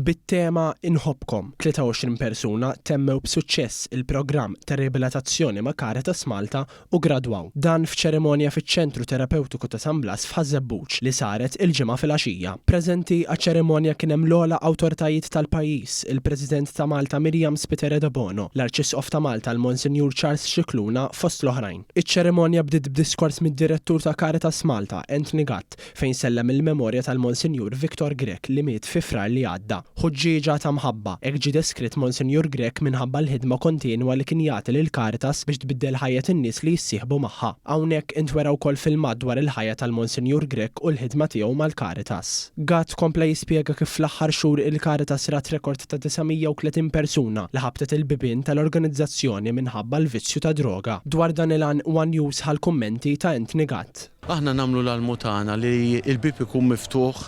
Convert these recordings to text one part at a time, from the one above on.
Bit-tema Inħobbkom, 23 persuna temmew b'suċċess il-programm ta' riabilitazzjoni ma' Caritas Malta u gradwaw. Dan f'ċeremonja fiċ-Ċentru Terapeutiku ta' San Blas f'Ħażebbuġ li saret il-ġimgħa filgħaxija. Preżenti għaċ-ċeremonja kien hemm l-ogħla awtoritajiet tal-pajjiż, il-President ta' Malta Miriam Spiteri de Bono, l-Arċisqof ta' Malta l-Monsinjur Charles Scicluna fost l-oħrajn. Iċ-ċeremonja bdiet b'diskors mid-direttur ta' Caritas Malta, Anthony Gatt, fejn sellem il-memorja tal-Monsinjur Viktor Grek li miet fi frar li għadda. Ħuġġieġa ta' mħabba, hekk ġie deskritt Monsinjur Grek minħabba l-ħidma kontinwa li kien jagħti lil Caritas biex tbiddel ħajja in-nies li jissieħbu magħha. Hawnhekk intwera wkoll filmat dwar il-ħajja tal-Monsinjur Grek u l-ħidma tiegħu mal-Caritas. Gatt kompla jispjega kif fl-aħħar xhur il-Caritas rat rekord ta' 930 persuna li ħabtet il-bibien tal-organizzazzjoni minħabba l-vizzju ta' droga. Dwar dan il-għan One News ħal-kummenti ta' Anthony Gatt. Aħna nagħmlu l-almutana li l-bib ikun miftuħ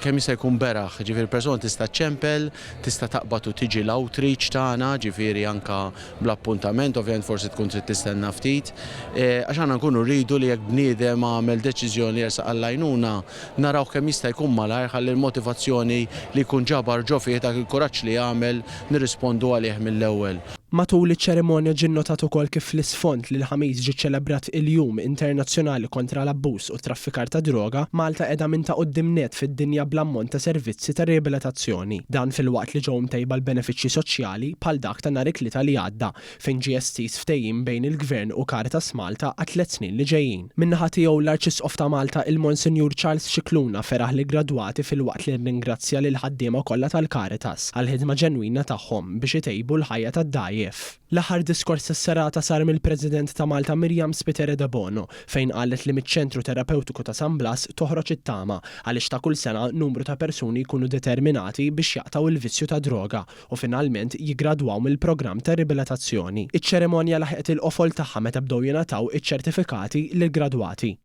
kemm jista' jkun beraħ, ġifieri persuna tista' ċempel, tista' taqbad u tiġi l-outreach tagħna, ġifieri anke bl-appuntament, ovvjament forsi tkun trid tistenna ftit, għax aħna nkunu rridu li jekk bniedem għamel deċiżjoni jersaq għall-għajnuna naraw kemm jista' jkun malajr ħalli l-motivazzjoni li jkun ġabar ġo fih dak il-kuraġġ li jagħmel nirrispondu għalih mill-ewwel. Matul iċ-ċeremonja ġie notat ukoll kif l-isfond li l-ħamis ġie ċelebrat il-Jum Internazzjonali kontra l-abbuż u traffikar ta' droga, Malta qiegħda minn ta' quddiem net fid-dinja bl-ammont ta' servizzi ta' riabilitazzjoni. Dan fil-waqt li ġew mtejba l-benefiċċji soċjali bħal dak ta' nhar it-tlieta li għadda fejn ġie estiż ftehim bejn il-Gvern u Caritas Malta għat 3 snin li ġejjin. Min-naħa tiegħu l-Arċisqof ta' Malta il-Monsinjur Charles Scicluna feraħ li gradwati fil-waqt li ringrazzja lil ħaddiema kollha tal-Caritas għall-ħidma ġenwina tagħhom biex itejbu l-ħajja tad-dgħajjef. L-aħħar diskors tas-serata sar mill-President ta' Malta Miriam Spiteri de Bono fejn qalet li miċ-Ċentru Terapeutiku ta' San Blas toħroġ it-tama għaliex ta' kull sena numru ta' persuni jkunu determinati biex jaqtaw il-vizzju ta' droga u finalment jiggradwaw mill-programm ta' riabilitazzjoni. Iċ-ċeremonja laħqet il-qofol tagħha meta bdew jingħataw iċ-ċertifikati lill-gradwati.